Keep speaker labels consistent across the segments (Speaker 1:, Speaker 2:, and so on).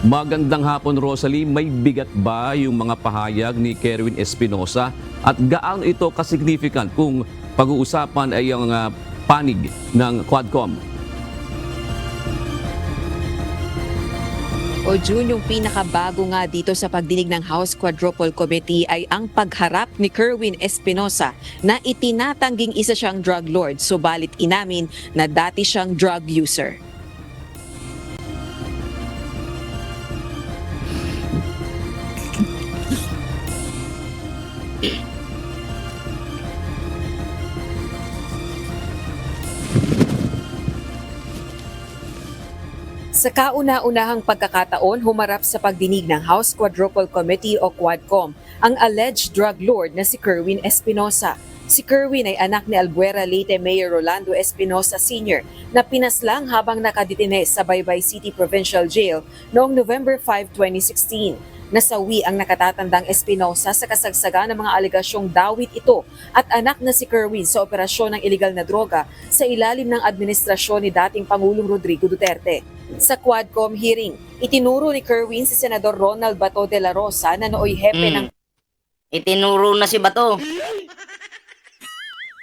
Speaker 1: Magandang hapon, Rosalie. May bigat ba yung mga pahayag ni Kerwin Espinosa at gaano ito kasignificant kung pag-uusapan ay ang panig ng Quadcom?
Speaker 2: O June, yung pinakabago nga dito sa pagdinig ng House Quadruple Committee ay ang pagharap ni Kerwin Espinosa na itinatangging isa siyang drug lord, subalit inamin na dati siyang drug user. Sa kauna-unahang pagkakataon, humarap sa pagdinig ng House Quadruple Committee o Quadcom ang alleged drug lord na si Kerwin Espinosa. Si Kerwin ay anak ni Albuera Leyte Mayor Rolando Espinosa Sr. na pinaslang habang nakadetine sa Baybay City Provincial Jail noong November 5, 2016. Nasawi ang nakatatandang Espinosa sa kasagsagan ng mga alegasyong dawit ito at anak na si Kerwin sa operasyon ng iligal na droga sa ilalim ng administrasyon ni dating Pangulong Rodrigo Duterte. Sa Quadcom hearing, itinuro ni Kerwin si Senador Ronald Bato de la Rosa na nooy hepe ng...
Speaker 3: Itinuro na si Bato.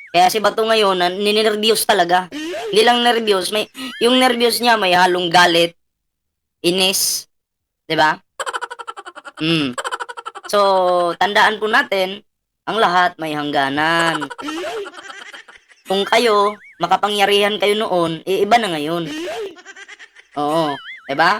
Speaker 3: Kaya si Bato ngayon, ninervyos talaga. Hindi lang nervyos, yung nervyos niya may halong galit, inis, 'di ba? So, tandaan po natin, ang lahat may hangganan. Kung kayo, makapangyarihan kayo noon, iba na ngayon. Oo, 'di ba?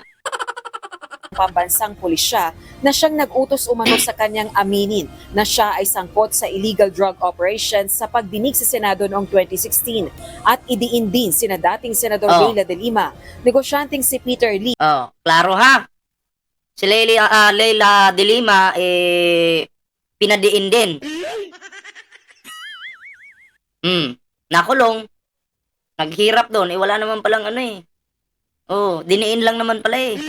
Speaker 2: Pambansang pulisya na siyang nag-utos umano sa kanyang aminin na siya ay sangkot sa illegal drug operations sa pagdinig sa Senado noong 2016 at idiin din sina dating Senador Leila de Lima, negosyanteng si Peter Lee.
Speaker 3: Klaro ha. Si Leila de Lima, pinadiin din. Nakulong. Naghirap doon. Wala naman palang ano eh. Diniin lang naman pala eh.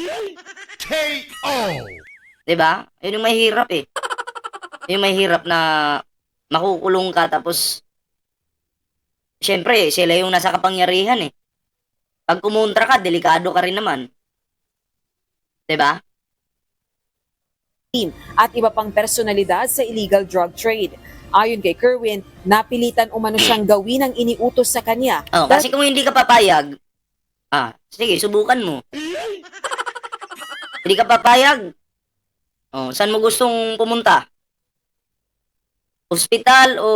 Speaker 4: KO!
Speaker 3: Diba? Yun yung mahirap eh. Yung mahirap na makukulong ka tapos syempre, sila yung nasa kapangyarihan eh. Pag kumontra ka, delikado ka rin naman. Diba?
Speaker 2: At iba pang personalidad sa illegal drug trade. Ayon kay Kerwin, napilitan umano siyang gawin ang iniutos sa kanya.
Speaker 3: Kasi kung hindi ka papayag, sige, subukan mo. Hindi ka papayag, saan mo gustong pumunta? Hospital o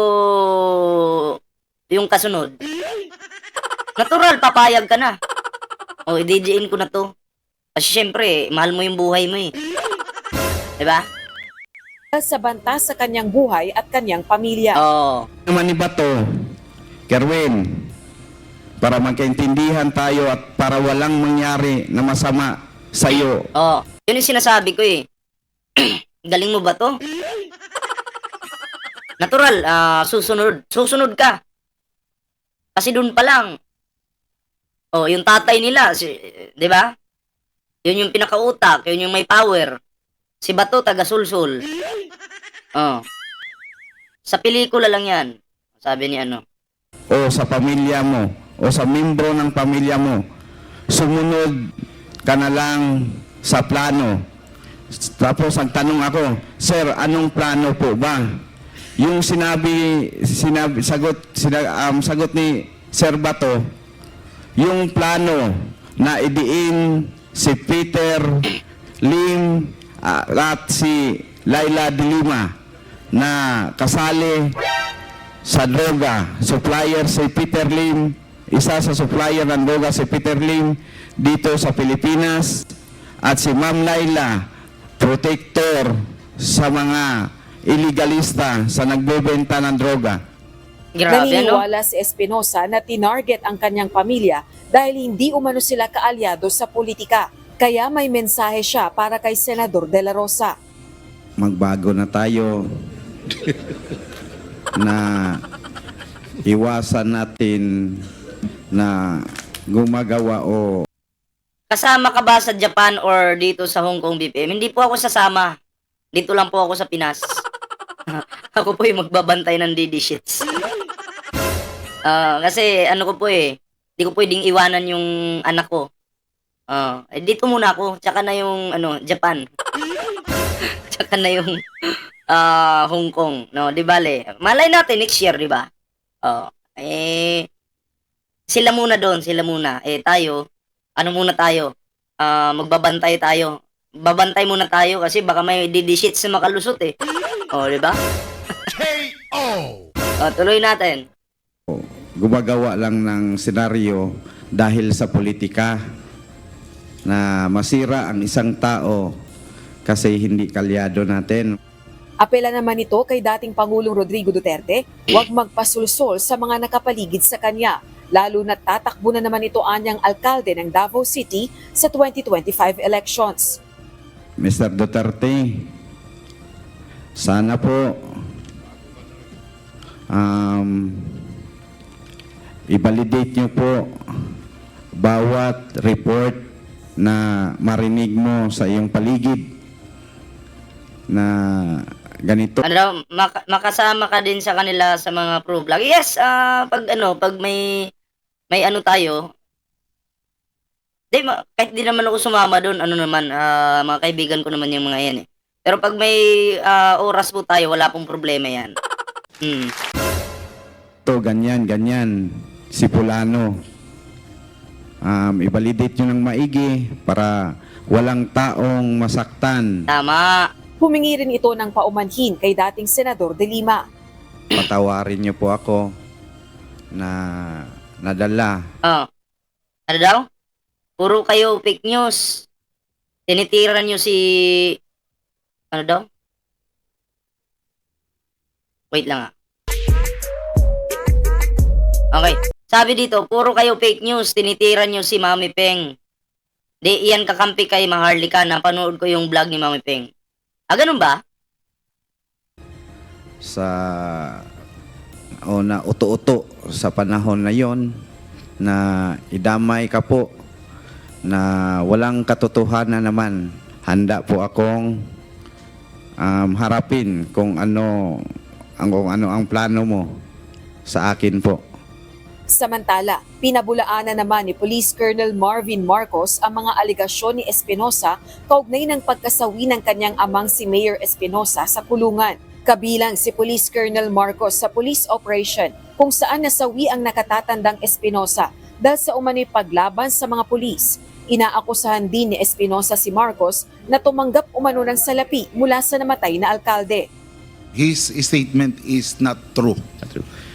Speaker 3: yung kasunod? Natural, papayag ka na. I-DJin ko na to. Kasi syempre, mahal mo yung buhay mo eh. Diba?
Speaker 2: Sa banta sa kanyang buhay at kanyang pamilya.
Speaker 5: Naman ni Bato, Kerwin, para magkaintindihan tayo at para walang mangyari na masama sa iyo.
Speaker 3: Yun yung sinasabi ko eh. Galing mo ba to? Natural, susunod ka. Kasi dun pa lang, yung tatay nila, di ba? Yun yung pinakautak, yun yung may power. Si Bato, taga-sulsul. Sa pelikula lang yan, sabi ni ano.
Speaker 5: O sa pamilya mo, o sa membro ng pamilya mo, sumunod ka na lang sa plano. Tapos ang tanong ako, Sir, anong plano po ba? Yung sagot ni Sir Bato, yung plano na idiin si Peter Lim at si Leila de Lima na kasali sa droga. Supplier si Peter Lim, isa sa supplier ng droga si Peter Lim dito sa Pilipinas, at si Ma'am Leila, protector sa mga illegalista sa nagbebenta ng droga.
Speaker 3: Grabe,
Speaker 2: Naniniwala si Espinosa na tinarget ang kanyang pamilya dahil hindi umano sila kaalyado sa politika. Kaya may mensahe siya para kay Senador De La Rosa.
Speaker 5: Magbago na tayo na iwasan natin na gumagawa o
Speaker 3: Kasama ka ba sa Japan or dito sa Hong Kong BPM? Hindi po ako sasama. Dito lang po ako sa Pinas. Ako po yung magbabantay ng DD shits. Kasi ano ko po eh, hindi ko pwedeng iwanan yung anak ko. Dito muna ako, tsaka na yung ano, Japan. Tsaka na yung Hong Kong, no? Di bale, malay natin next year, di ba? Oh, sila muna doon, sila muna. Tayo, ano muna tayo? Magbabantay tayo. Babantay muna tayo kasi baka may didishit sa makalusot eh. Oh, di ba?
Speaker 4: KO!
Speaker 3: Tuloy natin.
Speaker 5: Gumagawa lang ng senaryo dahil sa politika na masira ang isang tao kasi hindi kalyado natin.
Speaker 2: Apela naman ito kay dating Pangulong Rodrigo Duterte, huwag magpasulsol sa mga nakapaligid sa kanya, lalo na tatakbo na naman ito anyang alkalde ng Davao City sa 2025 elections.
Speaker 5: Mr. Duterte, sana po i-validate niyo po bawat report na marinig mo sa iyong paligid na ganito.
Speaker 3: Ano daw, makasama ka din sa kanila sa mga pro vlog. Yes, pag may ano tayo, kahit di naman ako sumama doon, mga kaibigan ko naman yung mga yan eh. Pero pag may oras po tayo, wala pong problema yan.
Speaker 5: To ganyan, si Fulano. I-validate nyo ng maigi para walang taong masaktan.
Speaker 3: Tama.
Speaker 2: Humingi rin ito ng paumanhin kay dating Senador De Lima.
Speaker 5: Patawarin nyo po ako na nadala.
Speaker 3: Ano daw? Puro kayo fake news. Tinitira nyo si... Ano daw? Wait lang Okay. Sabi dito, puro kayo fake news. Tinitira nyo si Mami Peng. Di iyan kakampi kay Maharlika na panood ko yung vlog ni Mami Peng. Ganun ba?
Speaker 5: Sa na uto-uto sa panahon na yon na idamay ka po na walang katotohanan naman, handa po akong harapin kung ano ang plano mo sa akin po.
Speaker 2: Samantala, pinabulaanan naman ni Police Colonel Marvin Marcos ang mga aligasyon ni Espinosa kaugnay ng pagkasawi ng kanyang amang si Mayor Espinosa sa kulungan. Kabilang si Police Colonel Marcos sa police operation kung saan nasawi ang nakatatandang Espinosa dahil sa umano'y paglaban sa mga pulis. Inaakusahan din ni Espinosa si Marcos na tumanggap umano ng salapi mula sa namatay na alkalde.
Speaker 6: His statement is not true.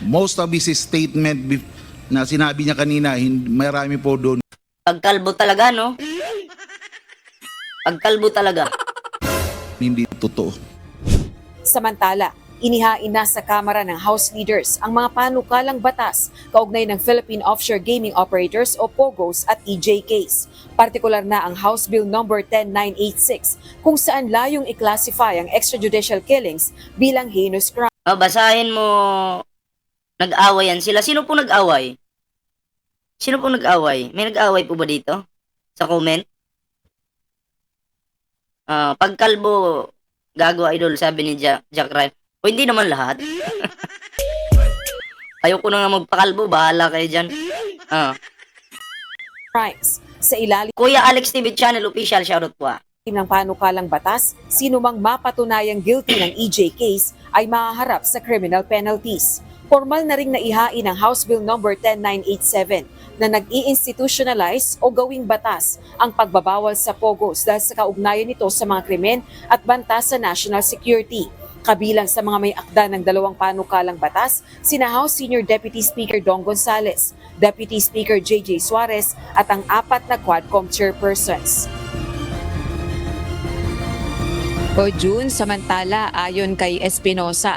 Speaker 6: Most of his statement na sinabi niya kanina, marami po doon.
Speaker 3: Pagkalbo talaga, no? Pagkalbo talaga.
Speaker 6: Hindi totoo.
Speaker 2: Samantala, inihain na sa Kamara ng House Leaders ang mga panukalang batas kaugnay ng Philippine Offshore Gaming Operators o POGOs at EJKs. Partikular na ang House Bill No. 10986 kung saan layong i-classify ang extrajudicial killings bilang heinous crime.
Speaker 3: Basahin mo, nag-away yan sila. Sino po nag-away? Sino po nag-away? May nag-away po ba dito? Sa comment? Pagkalbo, gago idol, sabi ni Jack Ryan. O hindi naman lahat. Ayoko na nga magpakalbo, bahala kayo dyan.
Speaker 2: Crimes. Sa ilalim
Speaker 3: Kuya Alex TV Channel Official, shoutout po
Speaker 2: ng panukalang batas, sino mang mapatunayang guilty ng EJ case ay mahaharap sa criminal penalties. Formal na ring naihain ang House Bill No. 10987 na nag-i-institutionalize o gawing batas ang pagbabawal sa POGOs dahil sa kaugnayan nito sa mga krimen at banta sa national security. Kabilang sa mga may akda ng dalawang panukalang batas, sina House Senior Deputy Speaker Dong Gonzales, Deputy Speaker JJ Suarez at ang 4 na Quadcom chairpersons. O June, samantala ayon kay Espinosa,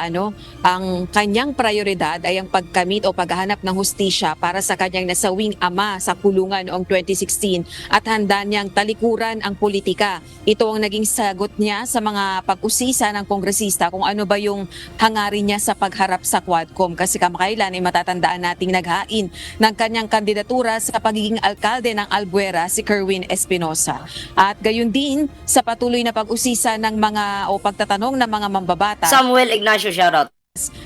Speaker 2: ang kanyang prioridad ay ang pagkamit o paghahanap ng hustisya para sa kanyang nasawing ama sa kulungan noong 2016 at handa niyang talikuran ang politika. Ito ang naging sagot niya sa mga pag-usisa ng kongresista kung ano ba yung hangarin niya sa pagharap sa Quadcom kasi kamakailan ay matatandaan nating naghain ng kanyang kandidatura sa pagiging alkalde ng Albuera si Kerwin Espinosa. At gayon din sa patuloy na pag-usisa ng mga o pagtatanong ng mga mambabata.
Speaker 3: Samuel Ignacio, shoutout.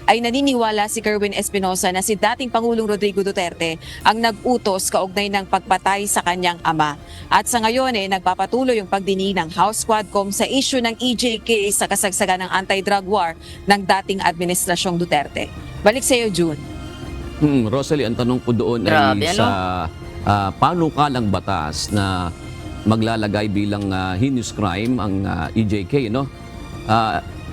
Speaker 2: ay naniniwala si Kerwin Espinosa na si dating Pangulong Rodrigo Duterte ang nag-utos kaugnay ng pagpatay sa kanyang ama. At sa ngayon nagpapatuloy yung pagdinig ng House Quadcom sa issue ng EJK sa kasagsagan ng anti-drug war ng dating administrasyong Duterte. Balik sa iyo, June.
Speaker 1: Rosalie, ang tanong ko doon
Speaker 3: Grabe,
Speaker 1: ay sa panukalang batas na maglalagay bilang heinous crime ang EJK, no?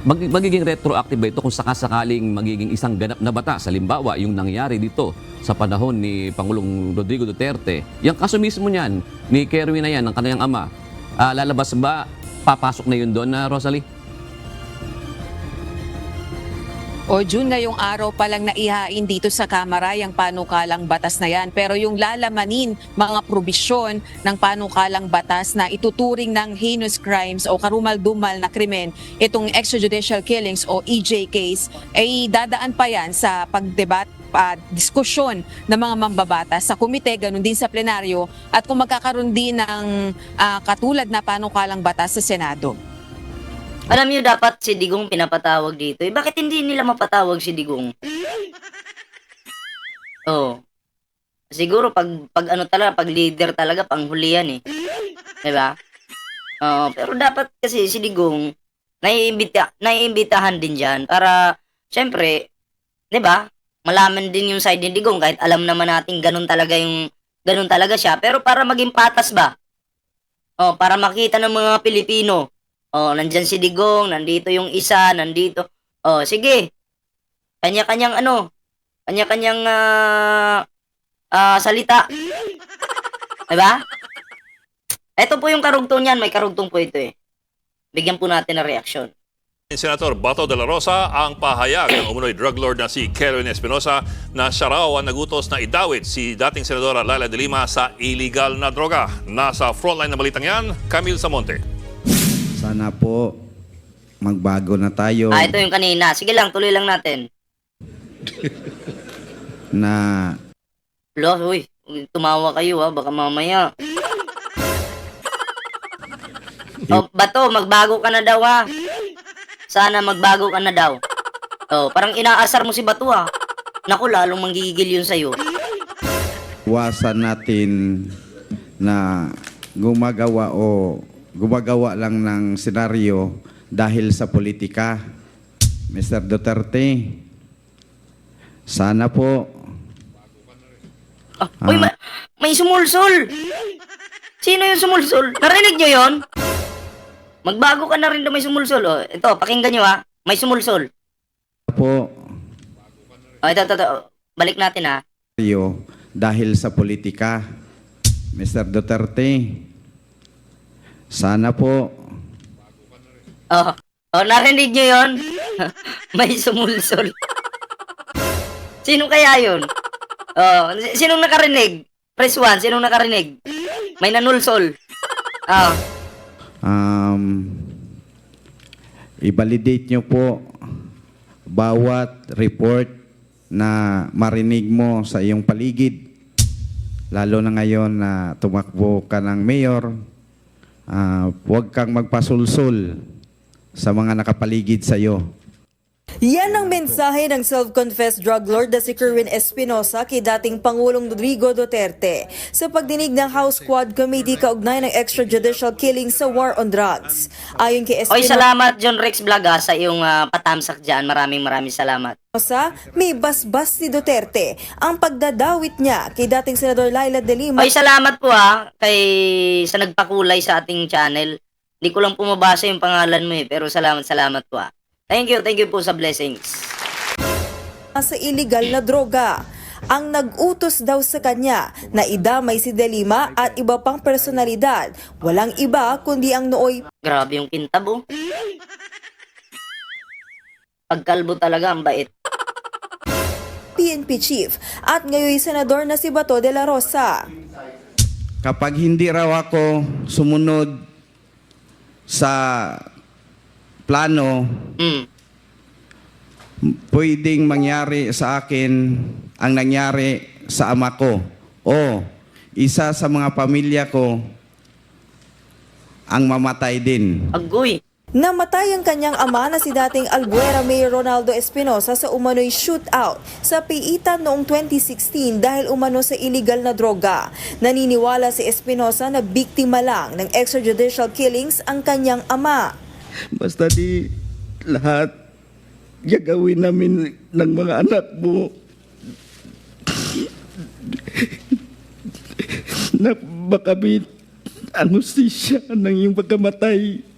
Speaker 1: Magiging retroactive ba ito kung sakasakaling magiging isang ganap na batas? Halimbawa, yung nangyari dito sa panahon ni Pangulong Rodrigo Duterte. Yung kaso mismo niyan, ni Kerwin na yan, ng kanyang ama, lalabas ba, papasok na yun doon, Rosalie?
Speaker 2: O June, ngayong araw pa lang naihain dito sa Kamara yung panukalang batas na yan. Pero yung lalamanin mga probisyon ng panukalang batas na ituturing ng heinous crimes o karumal-dumal na krimen, itong extrajudicial killings o EJKs, ay dadaan pa yan sa pagdebat diskusyon ng mga mambabatas sa komite, ganun din sa plenaryo, at kung magkakaroon din ng katulad na panukalang batas sa Senado.
Speaker 3: Alam niyo, dapat si Digong pinapatawag dito. Bakit hindi nila mapatawag si Digong? Oh. Siguro pag ano talaga, pag leader talaga, panghulihan eh. Diba? Pero dapat kasi si Digong, naiimbitahan din dyan para, syempre, diba? Malaman din yung side ni Digong kahit alam naman natin ganun talaga siya. Pero para maging patas ba? Para makita ng mga Pilipino, nandyan si Digong, nandito yung isa, nandito. Sige. Kanya-kanyang salita. Diba? Ito po yung karugtong niyan, may karugtong po ito eh. Bigyan po natin ng reaksyon.
Speaker 7: Senator Bato de la Rosa ang pahayag ng umunoy drug lord na si Kerwin Espinosa na siya raw ang nagutos na idawit si dating Senadora Laila de Lima sa illegal na droga. Nasa frontline na balitang yan, Camille Samonte.
Speaker 5: Sana po magbago na tayo
Speaker 3: Ito yung kanina. Sige lang, tuloy lang natin.
Speaker 5: na
Speaker 3: Uy, tumawa kayo baka mamaya. Bato, magbago ka na daw Sana magbago ka na daw. Parang inaasar mo si Bato Naku, lalong manggigigil yun sa'yo.
Speaker 5: iwasan natin na gumagawa lang ng senaryo dahil sa politika. Mr. Duterte, sana po
Speaker 3: Uy, may sumulsol. Sino yung sumulsol? Narinig nyo yon? Magbago ka na rin daw may sumulsol. Ito, pakinggan nyo May sumulsol. Ito. Balik natin
Speaker 5: senaryo dahil sa politika. Mr. Duterte, sana po
Speaker 3: narinig nyo yon? May sumulsol. Sino kaya yun? Sinong nakarinig? Press 1, sinong nakarinig? May nanulsol.
Speaker 5: I-validate nyo po bawat report na marinig mo sa iyong paligid. Lalo na ngayon na tumakbo ka ng mayor, huwag kang magpasulsul sa mga nakapaligid sa iyo.
Speaker 8: Yan ang mensahe ng self-confessed drug lord na si Kerwin Espinosa kay dating Pangulong Rodrigo Duterte sa pagdinig ng House Quad Committee kaugnay ng extrajudicial killing sa war on drugs. Ayon kay Espinosa,
Speaker 3: Salamat John Rex Vlog sa iyong patamsak dyan. Maraming salamat.
Speaker 8: may basbas si Duterte ang pagdadawit niya kay dating Senador Laila de Lima.
Speaker 3: Salamat po sa nagpakulay sa ating channel. Hindi ko lang pumabasa yung pangalan mo pero salamat po Thank you po sa blessings.
Speaker 8: Sa illegal na droga. Ang nag-utos daw sa kanya na idamay si De Lima at iba pang personalidad. Walang iba kundi ang nooy
Speaker 3: Grabe yung kintab Pagkalbo talaga ang bait.
Speaker 8: PNP chief at ngayon senador na si Bato de la Rosa.
Speaker 5: Kapag hindi raw ako sumunod sa plano, pwedeng mangyari sa akin ang nangyari sa ama ko o isa sa mga pamilya ko ang mamatay din.
Speaker 3: Agoy.
Speaker 8: Namatay ang kanyang ama na si dating Albuera Mayor Ronaldo Espinosa sa umano'y shootout sa piitan noong 2016 dahil umano sa illegal na droga. Naniniwala si Espinosa na biktima lang ng extrajudicial killings ang kanyang ama.
Speaker 5: Basta di lahat gagawin namin ng mga anak mo na makamit ang hustisya ng iyong pagkamatay.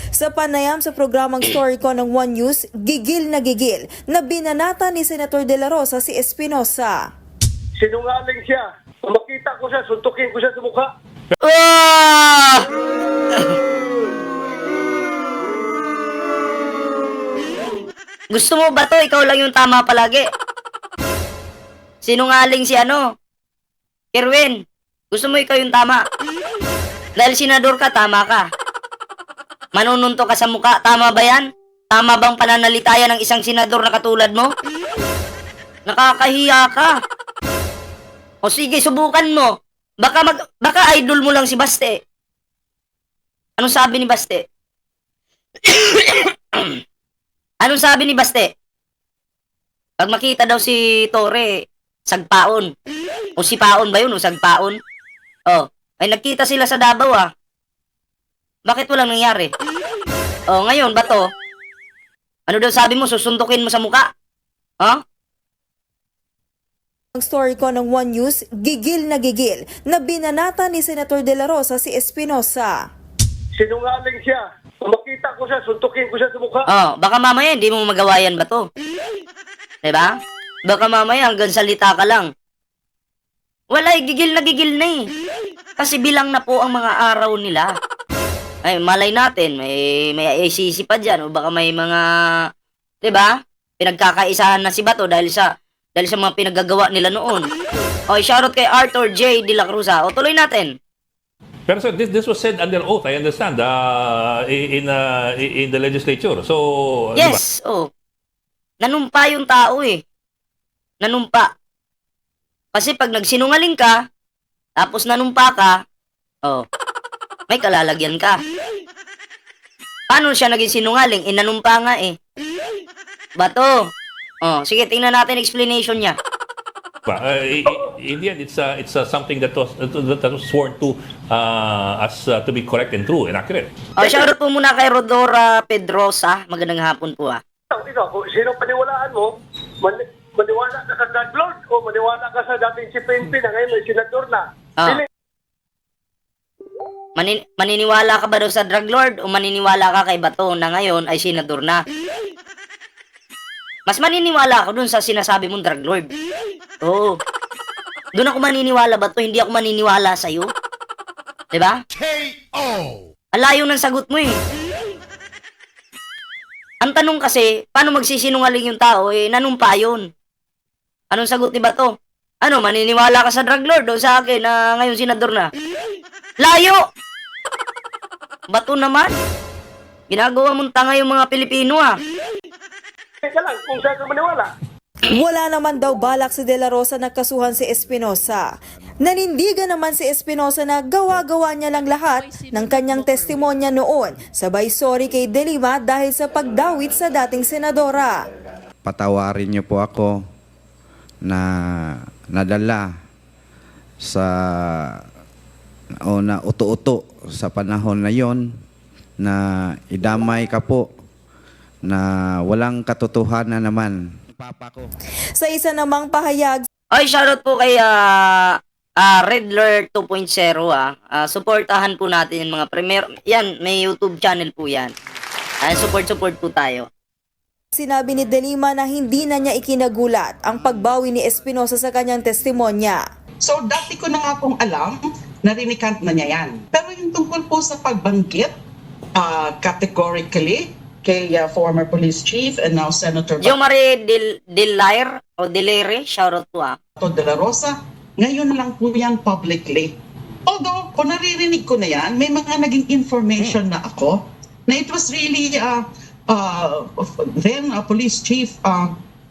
Speaker 8: Sa panayam sa programang Story ko ng One News, gigil na binanata ni Senator De La Rosa si Espinosa.
Speaker 9: Sinungaling siya. Kung makita ko siya, suntukin ko siya sa mukha.
Speaker 3: Ah! Gusto mo ba to? Ikaw lang yung tama palagi. Sinungaling si Kerwin, gusto mo ikaw yung tama. Dahil senador ka, tama ka. Manununto ka sa mukha, tama ba yan? Tama bang pananalitayan ng isang senador na katulad mo? Nakakahiya ka. O sige, subukan mo. Baka idol mo lang si Baste. Anong sabi ni Baste? Anong sabi ni Baste? Pag makita daw si Torre, sagpaon. O si Paon ba yun? O sagpaon? Oh, ay nagkita sila sa Davao Bakit walang nangyari? Oh, ngayon, bato. Ano daw sabi mo? Susuntukin mo sa mukha? Huh?
Speaker 8: Ang story ko ng One News, gigil na binanata ni Senator De La Rosa si Espinosa.
Speaker 9: Sinungaling siya. Kung makita ko siya, suntukin ko siya sa mukha.
Speaker 3: Oh, baka mamaya hindi mo magawa yan, bato. Diba? Baka mamaya hanggang salita ka lang. Wala, gigil na eh. Kasi bilang na po ang mga araw nila. Ay, malay natin, may ACC pa dyan, o baka may mga, diba? Pinagkakaisahan na si Bato dahil sa mga pinaggagawa nila noon. Okay, shoutout kay Arthur J. De La Cruz. O, tuloy natin.
Speaker 7: Pero sir, this was said under oath, I understand, in the legislature. So,
Speaker 3: Yes, nanumpa yung tao Nanumpa. Kasi pag nagsinungaling ka, tapos nanumpa ka, may kalalagyan ka. Paano siya naging sinungaling? Nanumpa nga Bato. Sige, tingnan natin explanation niya.
Speaker 7: in the end, it's something that was sworn to to be correct and true and accurate.
Speaker 3: Shoutout po muna kay Rodora Pedrosa. Magandang hapon po
Speaker 9: Ikaw, kung sino paniwalaan mo, maniwala ka sa drug lord o maniwala ka sa dating si PNP na ngayon may senador na.
Speaker 3: Maniniwala ka ba daw sa drug lord o maniniwala ka kay Bato na ngayon ay senador na? Mas maniniwala ako dun sa sinasabi mong drug lord. Oo. Doon ako maniniwala, Bato, hindi ako maniniwala sa'yo. Diba?
Speaker 4: KO!
Speaker 3: Alayo ng sagot mo Ang tanong kasi, paano magsisinungaling yung tao? Nanumpa yun. Anong sagot ni Bato? Maniniwala ka sa drug lord o sa akin na ngayon senador na? Layo! Bato naman. Ginagawa mong tanga yung mga Pilipino
Speaker 9: Teka lang, kung saan ka maniwala.
Speaker 8: Wala naman daw balak si De La Rosa na kasuhan si Espinosa. Nanindigan naman si Espinosa na gawa-gawa niya lang lahat ng kanyang testimonya noon. Sabay sorry kay De Lima dahil sa pagdawit sa dating senadora.
Speaker 5: Patawarin niyo po ako na nadala sa na uto-uto sa panahon na yon na idamay ka po na walang katotohanan naman. Papa ko.
Speaker 8: Sa isa namang pahayag,
Speaker 3: Ay, shoutout po kay Redler 2.0 Suportahan po natin yung mga premier. Yan, may YouTube channel po yan. Support po tayo.
Speaker 8: sinabi ni De Lima na hindi na niya ikinagulat ang pagbawi ni Espinosa sa kanyang testimonya.
Speaker 10: So dati ko na nga pong alam, narinikant na niya yan. Pero yung tungkol po sa pagbanggit, categorically, kay former police chief and now Senator
Speaker 3: Jo Marie Delaire o Delere, shoutout po
Speaker 10: Bato de la Rosa, ngayon lang po yan publicly. Although, kung naririnig ko na yan, may mga naging information na ako na it was really then Police Chief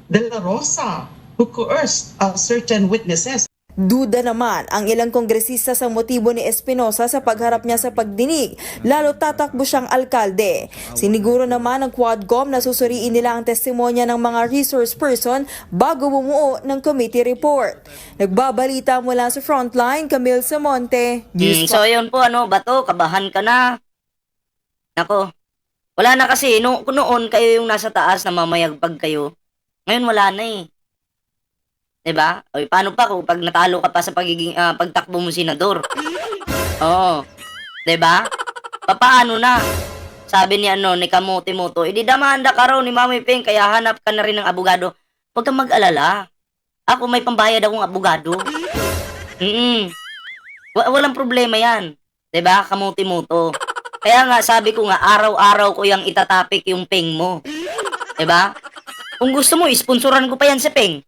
Speaker 10: De La Rosa who coerced certain witnesses.
Speaker 8: Duda naman ang ilang kongresista sa motibo ni Espinosa sa pagharap niya sa pagdinig, lalo tatakbo siyang alkalde. Siniguro naman ng Quadcom na susuriin nila ang testimonya ng mga resource person bago bumuo ng committee report. Nagbabalita mula sa Frontline, Camille Samonte, News
Speaker 3: So yun po, Bato, kabahan ka na. Nako, wala na kasi, noon kayo yung nasa taas na mamayagpag kayo. Ngayon wala na eh. Diba? O paano pa kung pag natalo ka pa sa pagtakbo mo senador? Oo. Diba? Papaano na? Sabi ni Kamote Moto, ididamanda ka raw ni Mami Ping, kaya hanap ka na rin ng abogado. Huwag kang mag-alala. Ako may pambayad akong abogado. Walang problema yan. Diba? Kamote Moto. Kaya nga, sabi ko nga, araw-araw ko yung itatapik yung Ping mo. Diba? Kung gusto mo, isponsoran ko pa yan sa Ping.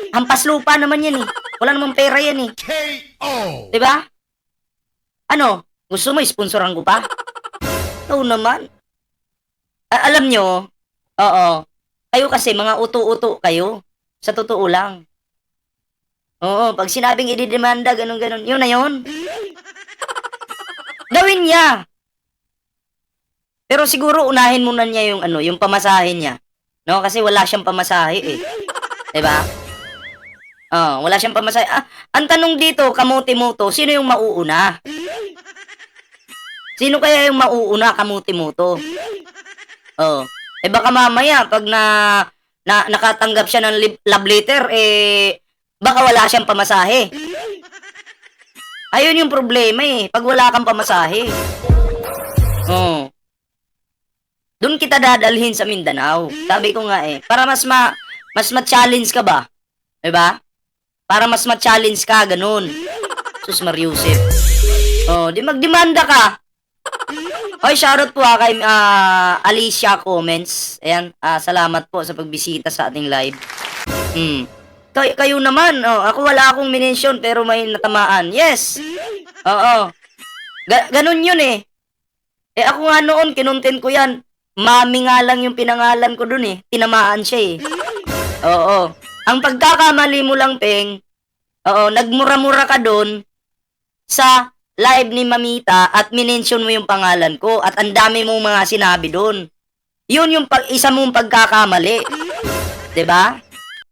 Speaker 3: Hampas lupa naman yan eh. Wala namang pera yan eh.
Speaker 4: KO!
Speaker 3: Diba? Gusto mo, isponsoran ko pa? Oo naman. Alam nyo, oo, kayo kasi mga uto-uto kayo. Sa totoo lang. Oo, pag sinabing ididemanda, ganun-ganun, yun na yun. Gawin niya. Pero siguro unahin muna niya yung yung pamasahe niya. No, kasi wala siyang pamasahe eh. 'Di ba? Wala siyang pamasahe. Ang tanong dito, Kamote Moto, sino yung mauuna? Sino kaya yung mauuna, Kamote Moto? Baka mamaya pag nakatanggap siya ng love letter, baka wala siyang pamasahe. Ayun yung problema eh, pag wala kang pamasahe. Doon kita dadalhin sa Mindanao. Sabi ko nga para mas ma-challenge ka ba? 'Di ba? Para mas ma-challenge ka, ganun. Sus Mariusip. Di magdemanda ka. Oy, shoutout po kay Alicia Comments. Ayan, salamat po sa pagbisita sa ating live. Kayo naman, ako wala akong minention pero may natamaan. Yes. Oo. Ganun yun eh. Ako nga noon, kinontent ko yan. Mami nga lang yung pinangalan ko dun eh. Tinamaan siya eh. Oo. Ang pagkakamali mo lang, Peng, nagmura-mura ka dun sa live ni Mamita at minention mo yung pangalan ko at ang dami mong mga sinabi dun. Yun yung isa mong pagkakamali. 'Di ba?